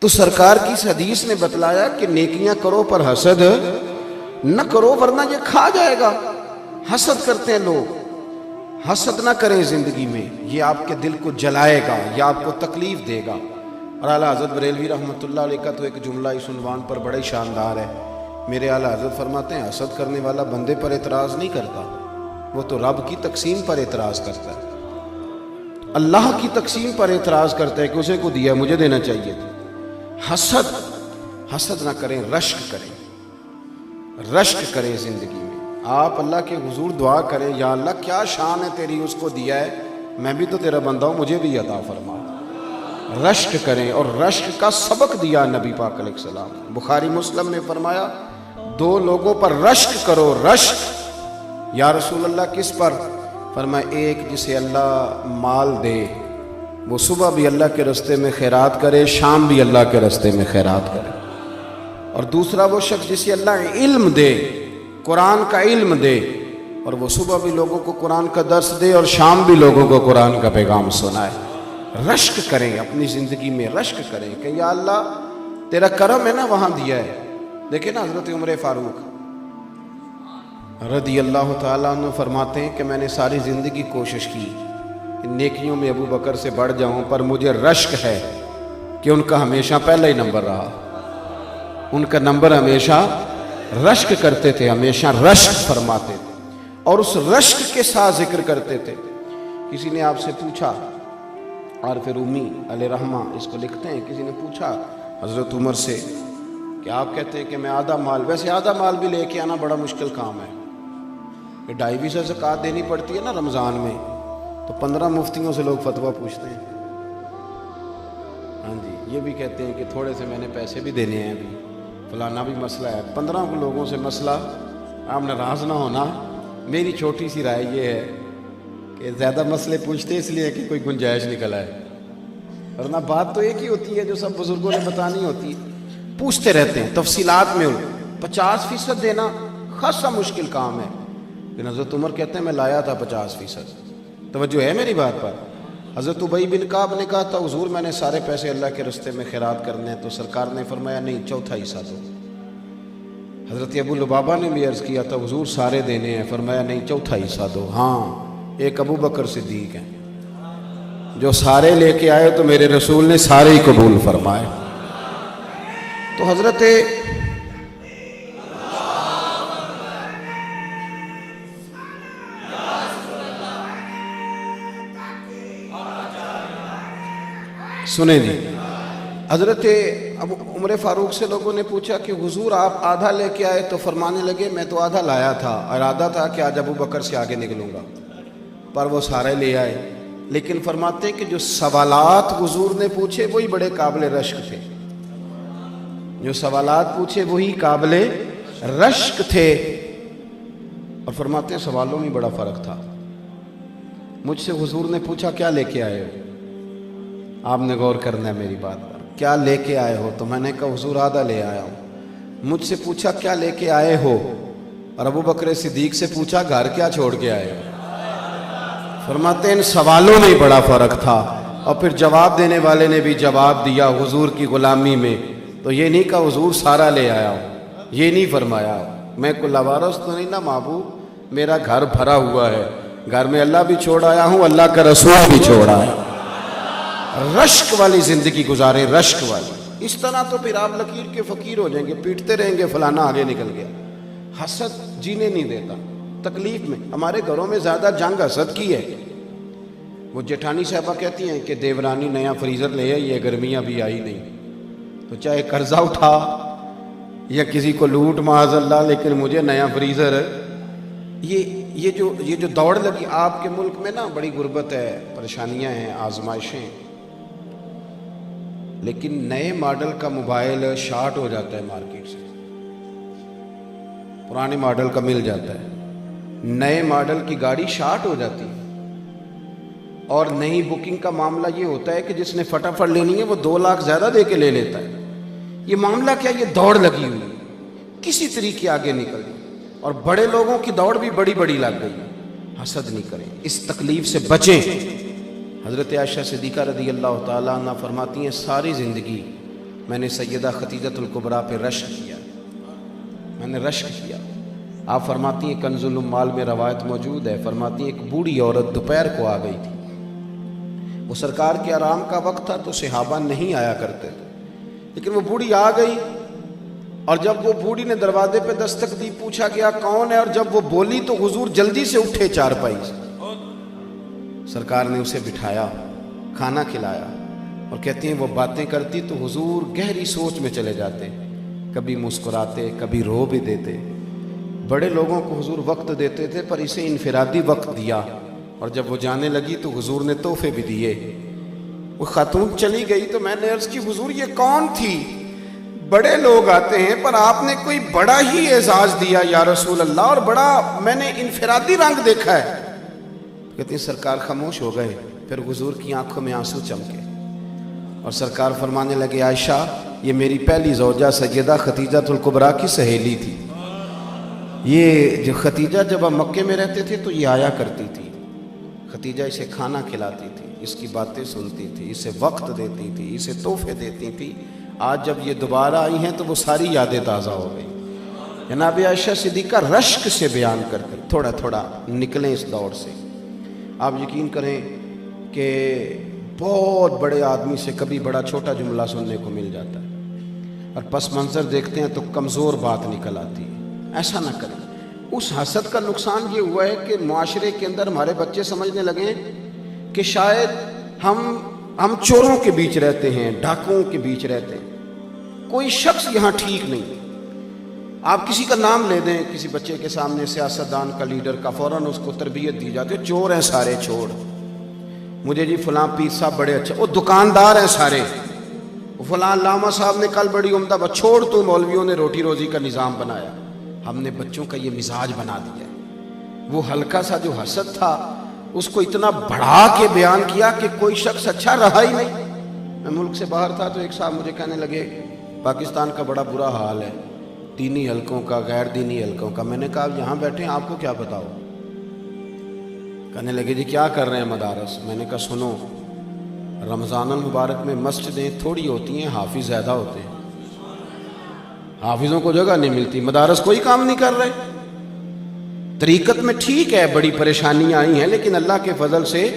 تو سرکار کی اس حدیث نے بتلایا کہ نیکیاں کرو پر حسد نہ کرو ورنہ یہ کھا جائے گا۔ حسد کرتے ہیں لوگ، حسد نہ کریں زندگی میں، یہ آپ کے دل کو جلائے گا، یہ آپ کو تکلیف دے گا۔ اور اعلیٰ حضرت بریلوی رحمۃ اللہ علیہ کا تو ایک جملہ اس عنوان پر بڑا ہی شاندار ہے۔ میرے اعلیٰ حضرت فرماتے ہیں حسد کرنے والا بندے پر اعتراض نہیں کرتا، وہ تو رب کی تقسیم پر اعتراض کرتا ہے، اللہ کی تقسیم پر اعتراض کرتا ہے کہ اسے کو دیا مجھے دینا چاہیے تھا۔ حسد نہ کریں، رشک کریں، رشک کریں زندگی میں۔ آپ اللہ کے حضور دعا کریں، یا اللہ کیا شان ہے تیری، اس کو دیا ہے، میں بھی تو تیرا بندہ ہوں، مجھے بھی عطا فرما۔ رشک کریں، اور رشک کا سبق دیا نبی پاک علیہ السلام۔ بخاری مسلم میں فرمایا دو لوگوں پر رشک کرو۔ رشک یا رسول اللہ کس پر؟ فرمایا ایک جسے اللہ مال دے، وہ صبح بھی اللہ کے راستے میں خیرات کرے، شام بھی اللہ کے راستے میں خیرات کرے۔ اور دوسرا وہ شخص جسے اللہ علم دے، قرآن کا علم دے، اور وہ صبح بھی لوگوں کو قرآن کا درس دے اور شام بھی لوگوں کو قرآن کا پیغام سنائے۔ رشک کریں، اپنی زندگی میں رشک کریں کہ یا اللہ تیرا کرم ہے نا، وہاں دیا ہے۔ دیکھیں نا حضرت عمر فاروق رضی اللہ تعالیٰ عنہ فرماتے ہیں کہ میں نے ساری زندگی کوشش کی کہ نیکیوں میں ابو بکر سے بڑھ جاؤں، پر مجھے رشک ہے کہ ان کا ہمیشہ پہلا ہی نمبر رہا، ان کا نمبر ہمیشہ رشک کرتے تھے، ہمیشہ رشک فرماتے تھے، اور اس رشک کے ساتھ ذکر کرتے تھے۔ کسی نے آپ سے پوچھا، عارف رومی علیہ رحمہ اس کو لکھتے ہیں، کسی نے پوچھا حضرت عمر سے کہ آپ کہتے ہیں کہ میں آدھا مال، ویسے آدھا مال بھی لے کے آنا بڑا مشکل کام ہے، کہ 2.5 زکوٰۃ دینی پڑتی ہے نا رمضان میں، تو 15 مفتیوں سے لوگ فتویٰ پوچھتے ہیں۔ ہاں جی، یہ بھی کہتے ہیں کہ تھوڑے سے میں نے پیسے بھی دینے ہیں، ابھی فلانا بھی مسئلہ ہے، 15 لوگوں سے مسئلہ، آپ ناراض نہ ہونا، میری چھوٹی سی رائے یہ ہے کہ زیادہ مسئلے پوچھتے اس لیے کہ کوئی گنجائش نکل آئے، ورنہ بات تو ایک ہی ہوتی ہے جو سب بزرگوں نے بتانی ہوتی ہے، پوچھتے رہتے ہیں تفصیلات میں۔ 50% دینا خاصا مشکل کام ہے، لیکن حضرت عمر کہتے ہیں میں لایا تھا 50%۔ توجہ ہے میری بات پر؟ حضرت ابی بن کعب نے کہا تھا حضور میں نے سارے پیسے اللہ کے راستے میں خیرات کرنے ہیں، تو سرکار نے فرمایا نہیں، چوتھا حصہ دو۔ حضرت ابو لبابہ نے بھی عرض کیا تھا حضور سارے دینے ہیں، فرمایا نہیں، چوتھا حصہ دو۔ ہاں، ایک ابو بکر صدیق ہیں جو سارے لے کے آئے تو میرے رسول نے سارے ہی قبول فرمائے۔ تو حضرت سنیں جی، حضرت ابو عمر فاروق سے لوگوں نے پوچھا کہ حضور آپ آدھا لے کے آئے، تو فرمانے لگے میں تو آدھا لایا تھا، ارادہ تھا کہ آج ابو بکر سے آگے نکلوں گا، پر وہ سارے لے آئے۔ لیکن فرماتے ہیں کہ جو سوالات حضور نے پوچھے وہی بڑے قابل رشک تھے، جو سوالات پوچھے وہی قابل رشک تھے۔ اور فرماتے ہیں سوالوں میں بڑا فرق تھا۔ مجھ سے حضور نے پوچھا کیا لے کے آئے ہو، آپ نے غور کرنا ہے میری بات پر، کیا لے کے آئے ہو؟ تو میں نے کہا حضور آدھا لے آیا ہوں۔ مجھ سے پوچھا کیا لے کے آئے ہو، اور ابو بکر صدیق سے پوچھا گھر کیا چھوڑ کے آئے ہو؟ فرماتے ہیں ان سوالوں میں بڑا فرق تھا، اور پھر جواب دینے والے نے بھی جواب دیا حضور کی غلامی میں، تو یہ نہیں کہا حضور سارا لے آیا ہوں، یہ نہیں فرمایا میں کوئی لوارث تو نہیں نا محبوب، میرا گھر بھرا ہوا ہے، گھر میں اللہ بھی چھوڑ آیا ہوں، اللہ کا رسول بھی چھوڑا ہے۔ رشک والی زندگی گزاریں، رشک والی، اس طرح تو پھر آپ لکیر کے فقیر ہو جائیں گے، پیٹتے رہیں گے فلانا آگے نکل گیا۔ حسد جینے نہیں دیتا، تکلیف میں ہمارے گھروں میں زیادہ جنگ حسد کی ہے۔ وہ جیٹھانی صاحبہ کہتی ہیں کہ دیورانی نیا فریزر لے آئی ہے، گرمیاں بھی آئی نہیں، تو چاہے قرضہ اٹھا یا کسی کو لوٹ معاذ اللہ، لیکن مجھے نیا فریزر۔ یہ جو دوڑ لگی آپ کے ملک میں نا، بڑی غربت ہے، پریشانیاں ہیں، آزمائشیں، لیکن نئے ماڈل کا موبائل شارٹ ہو جاتا ہے مارکیٹ سے، پرانے ماڈل کا مل جاتا ہے، نئے ماڈل کی گاڑی شارٹ ہو جاتی ہے، اور نئی بکنگ کا معاملہ یہ ہوتا ہے کہ جس نے فٹافٹ لینی ہے وہ 2 لاکھ زیادہ دے کے لے لیتا ہے۔ یہ معاملہ کیا، یہ دوڑ لگی ہوئی، کسی طریقے آگے نکل گئی، اور بڑے لوگوں کی دوڑ بھی بڑی بڑی لگ گئی۔ حسد نہیں کریں، اس تکلیف سے بچیں۔ حضرت عائشہ صدیقہ رضی اللہ تعالیٰ عنہ فرماتی ہیں ساری زندگی میں نے سیدہ خدیجہ الکبریٰ پہ رشک کیا، میں نے رشک کیا۔ آپ فرماتی ہیں کنز العمال میں روایت موجود ہے، فرماتی ہیں ایک بوڑھی عورت دوپہر کو آ گئی تھی، وہ سرکار کے آرام کا وقت تھا تو صحابہ نہیں آیا کرتے تھے، لیکن وہ بوڑھی آ گئی، اور جب وہ بوڑھی نے دروازے پہ دستک دی، پوچھا گیا کون ہے، اور جب وہ بولی تو حضور جلدی سے اٹھے چارپائی سے، سرکار نے اسے بٹھایا، کھانا کھلایا، اور کہتی ہیں وہ باتیں کرتی تو حضور گہری سوچ میں چلے جاتے، کبھی مسکراتے کبھی رو بھی دیتے۔ بڑے لوگوں کو حضور وقت دیتے تھے پر اسے انفرادی وقت دیا، اور جب وہ جانے لگی تو حضور نے تحفے بھی دیے۔ وہ خاتون چلی گئی تو میں نے عرض کی حضور یہ کون تھی؟ بڑے لوگ آتے ہیں پر آپ نے کوئی بڑا ہی اعزاز دیا یا رسول اللہ، اور بڑا میں نے انفرادی رنگ دیکھا ہے۔ کہتے ہیں سرکار خاموش ہو گئے، پھر حضور کی آنکھوں میں آنسو چمکے، اور سرکار فرمانے لگے عائشہ یہ میری پہلی زوجہ سیدہ خدیجہ الکبریٰ کی سہیلی تھی، یہ جو خدیجہ جب ہم مکے میں رہتے تھے تو یہ آیا کرتی تھی، خدیجہ اسے کھانا کھلاتی تھی، اس کی باتیں سنتی تھی، اسے وقت دیتی تھی، اسے تحفے دیتی تھی۔ آج جب یہ دوبارہ آئی ہیں تو وہ ساری یادیں تازہ ہو گئی۔ جناب عائشہ صدیقہ رشک سے بیان کرتی، تھوڑا تھوڑا نکلیں اس دور سے۔ آپ یقین کریں کہ بہت بڑے آدمی سے کبھی بڑا چھوٹا جملہ سننے کو مل جاتا ہے، اور پس منظر دیکھتے ہیں تو کمزور بات نکل آتی ہے۔ ایسا نہ کریں۔ اس حسد کا نقصان یہ ہوا ہے کہ معاشرے کے اندر ہمارے بچے سمجھنے لگے کہ شاید ہم چوروں کے بیچ رہتے ہیں، ڈاکوؤں کے بیچ رہتے ہیں، کوئی شخص یہاں ٹھیک نہیں۔ آپ کسی کا نام لے دیں کسی بچے کے سامنے، سیاستدان کا، لیڈر کا، فوراً اس کو تربیت دی جاتی ہے، چور ہیں سارے، چھوڑ مجھے جی فلاں پیر صاحب بڑے اچھے، وہ دکاندار ہیں سارے، وہ فلاں علامہ صاحب نے کل بڑی عمدہ بات، چھوڑ تو مولویوں نے روٹی روزی کا نظام بنایا۔ ہم نے بچوں کا یہ مزاج بنا دیا ہے۔ وہ ہلکا سا جو حسد تھا اس کو اتنا بڑھا کے بیان کیا کہ کوئی شخص اچھا رہا ہی نہیں۔ میں ملک سے باہر تھا تو ایک صاحب مجھے کہنے لگے پاکستان کا بڑا برا حال ہے، دینی حلقوں کا، غیر دینی حلقوں کا۔ میں نے کہا یہاں بیٹھے ہیں آپ کو کیا پتا ہو؟ کہنے لگے جی کیا کر رہے ہیں مدارس؟ میں نے کہا سنو، رمضان المبارک میں مسجدیں تھوڑی ہوتی ہیں، حافظ زیادہ ہوتے ہیں، حافظوں کو جگہ نہیں ملتی، مدارس کوئی کام نہیں کر رہے۔ طریقت میں ٹھیک ہے بڑی پریشانیاں آئی ہیں، لیکن اللہ کے فضل سے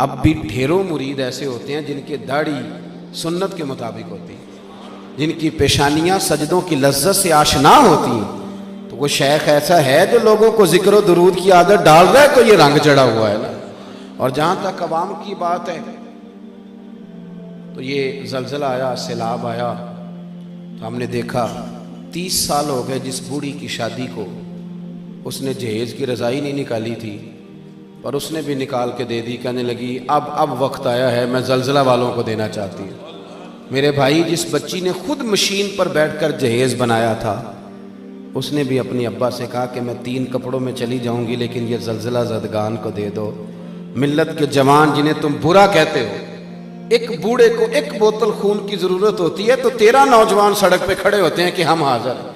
اب بھی ڈھیروں مرید ایسے ہوتے ہیں جن کی داڑھی سنت کے مطابق ہوتی ہے، جن کی پیشانیاں سجدوں کی لذت سے آشنا ہوتی ہیں۔ تو وہ شیخ ایسا ہے جو لوگوں کو ذکر و درود کی عادت ڈال رہا ہے تو یہ رنگ چڑھا ہوا ہے نا۔ اور جہاں تک عوام کی بات ہے تو یہ زلزلہ آیا، سیلاب آیا، تو ہم نے دیکھا 30 سال ہو گئے جس بوڑھی کی شادی کو، اس نے جہیز کی رضائی نہیں نکالی تھی، پر اس نے بھی نکال کے دے دی، کہنے لگی اب وقت آیا ہے، میں زلزلہ والوں کو دینا چاہتی ہوں۔ میرے بھائی جس بچی نے خود مشین پر بیٹھ کر جہیز بنایا تھا، اس نے بھی اپنی ابا سے کہا کہ میں 3 کپڑوں میں چلی جاؤں گی لیکن یہ زلزلہ زدگان کو دے دو۔ ملت کے جوان جنہیں تم برا کہتے ہو، ایک بوڑھے کو 1 بوتل خون کی ضرورت ہوتی ہے تو 13 نوجوان سڑک پہ کھڑے ہوتے ہیں کہ ہم حاضر ہیں،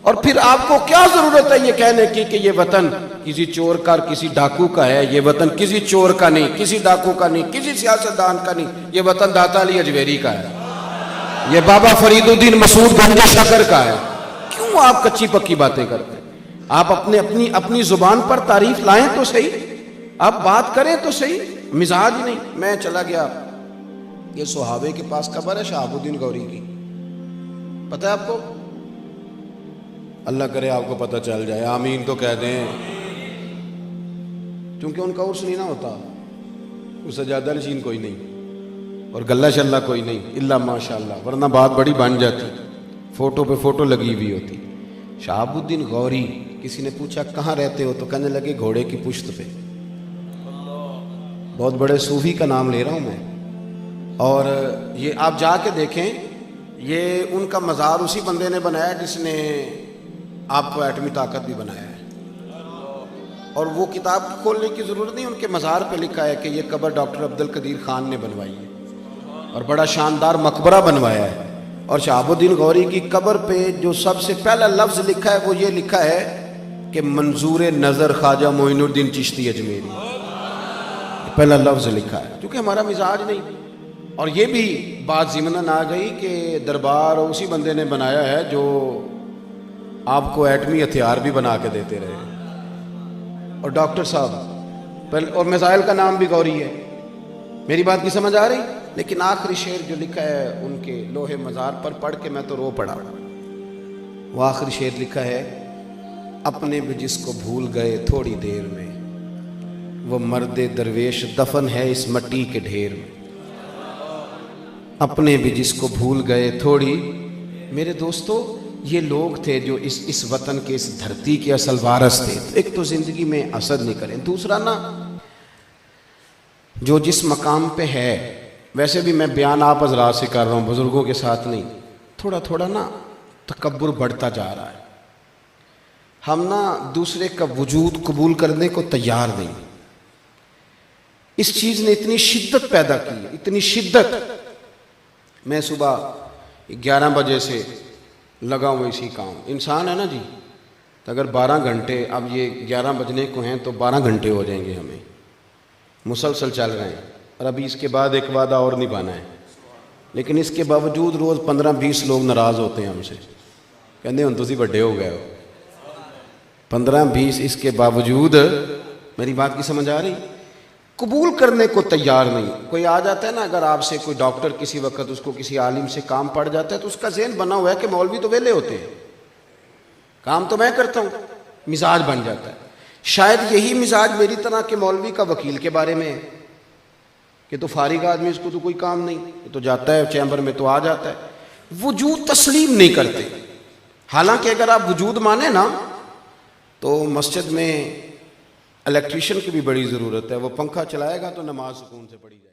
اور پھر آپ کو کیا ضرورت ہے یہ کہنے کی کہ یہ وطن کسی چور کا اور کسی ڈاکو کا ہے؟ یہ وطن کسی چور کا نہیں، کسی ڈاکو کا نہیں، کسی سیاستدان کا نہیں، یہ وطن داتا علی اجویری کا ہے، یہ بابا فرید الدین مسعود گنج شکر کا ہے۔ کیوں آپ کچی پکی باتیں کرتے ہیں؟ آپ اپنی زبان پر تعریف لائیں تو صحیح، آپ بات کریں تو صحیح، مزاج نہیں۔ میں چلا گیا، یہ صحابے کے پاس قبر ہے شہاب الدین غوری کی، پتہ ہے آپ کو؟ اللہ کرے آپ کو پتہ چل جائے، آمین تو کہہ دیں، کیونکہ ان کا عرس نہیں نہ ہوتا، وہ سجادہ نشین کوئی نہیں اور گلہ شلہ کوئی نہیں، الا ماشاءاللہ، ورنہ بات بڑی بن جاتی، فوٹو پہ فوٹو لگی ہوئی ہوتی۔ شہاب الدین غوری، کسی نے پوچھا کہاں رہتے ہو تو کہنے لگے گھوڑے کی پشت پہ۔ بہت بڑے صوفی کا نام لے رہا ہوں میں، اور یہ آپ جا کے دیکھیں، یہ ان کا مزار اسی بندے نے بنایا جس نے آپ کو ایٹمی طاقت بھی بنایا ہے، اور وہ کتاب کھولنے کی ضرورت نہیں، ان کے مزار پہ لکھا ہے کہ یہ قبر ڈاکٹر عبد القدیر خان نے بنوائی ہے، اور بڑا شاندار مقبرہ بنوایا ہے۔ اور شہاب الدین غوری کی قبر پہ جو سب سے پہلا لفظ لکھا ہے وہ یہ لکھا ہے کہ منظور نظر خواجہ معین الدین چشتی اجمیری، پہلا لفظ لکھا ہے، کیونکہ ہمارا مزاج نہیں۔ اور یہ بھی بات ضمناً آ گئی کہ دربار اسی بندے نے بنایا ہے جو آپ کو ایٹمی ہتھیار بھی بنا کے دیتے رہے، اور ڈاکٹر صاحب اور میزائل کا نام بھی گوری ہے۔ میری بات کی سمجھ آ رہی؟ لیکن آخری شعر جو لکھا ہے ان کے لوہے مزار پر پڑھ کے میں تو رو پڑا۔ وہ آخری شعر لکھا ہے، اپنے بھی جس کو بھول گئے تھوڑی دیر میں، وہ مرد درویش دفن ہے اس مٹی کے ڈھیر میں۔ اپنے بھی جس کو بھول گئے تھوڑی، میرے دوستو یہ لوگ تھے جو اس وطن کے، اس دھرتی کے اصل وارث تھے۔ ایک تو زندگی میں حسد نہیں کریں، دوسرا نا جو جس مقام پہ ہے، ویسے بھی میں بیان آپ حضرات سے کر رہا ہوں، بزرگوں کے ساتھ نہیں، تھوڑا تھوڑا نا تکبر بڑھتا جا رہا ہے۔ ہم نا دوسرے کا وجود قبول کرنے کو تیار نہیں۔ اس چیز نے اتنی شدت پیدا کی ہے، اتنی شدت۔ میں صبح 11 بجے سے لگا ہوں اسی کام، انسان ہے نا جی، تو اگر 12 گھنٹے، اب یہ 11 بجنے کو ہیں تو 12 گھنٹے ہو جائیں گے، ہمیں مسلسل چل رہے ہیں، اور ابھی اس کے بعد ایک وعدہ اور نبھانا ہے۔ لیکن اس کے باوجود روز 15-20 لوگ ناراض ہوتے ہیں ہم سے، کہتے ہیں تسی بڑے ہو گئے ہو۔ 15-20 اس کے باوجود، میری بات کی سمجھ آ رہی، قبول کرنے کو تیار نہیں۔ کوئی آ جاتا ہے نا، اگر آپ سے کوئی ڈاکٹر کسی وقت اس کو کسی عالم سے کام پڑ جاتا ہے تو اس کا ذہن بنا ہوا ہے کہ مولوی تو ویلے ہوتے ہیں، کام تو میں کرتا ہوں، مزاج بن جاتا ہے۔ شاید یہی مزاج میری طرح کے مولوی کا وکیل کے بارے میں ہے کہ تو فارغ آدمی، اس کو تو کوئی کام نہیں، یہ تو جاتا ہے چیمبر میں تو آ جاتا ہے۔ وجود تسلیم نہیں کرتے، حالانکہ اگر آپ وجود مانیں نا تو مسجد میں الیکٹریشین کی بھی بڑی ضرورت ہے، وہ پنکھا چلائے گا تو نماز سکون سے پڑھی جائے۔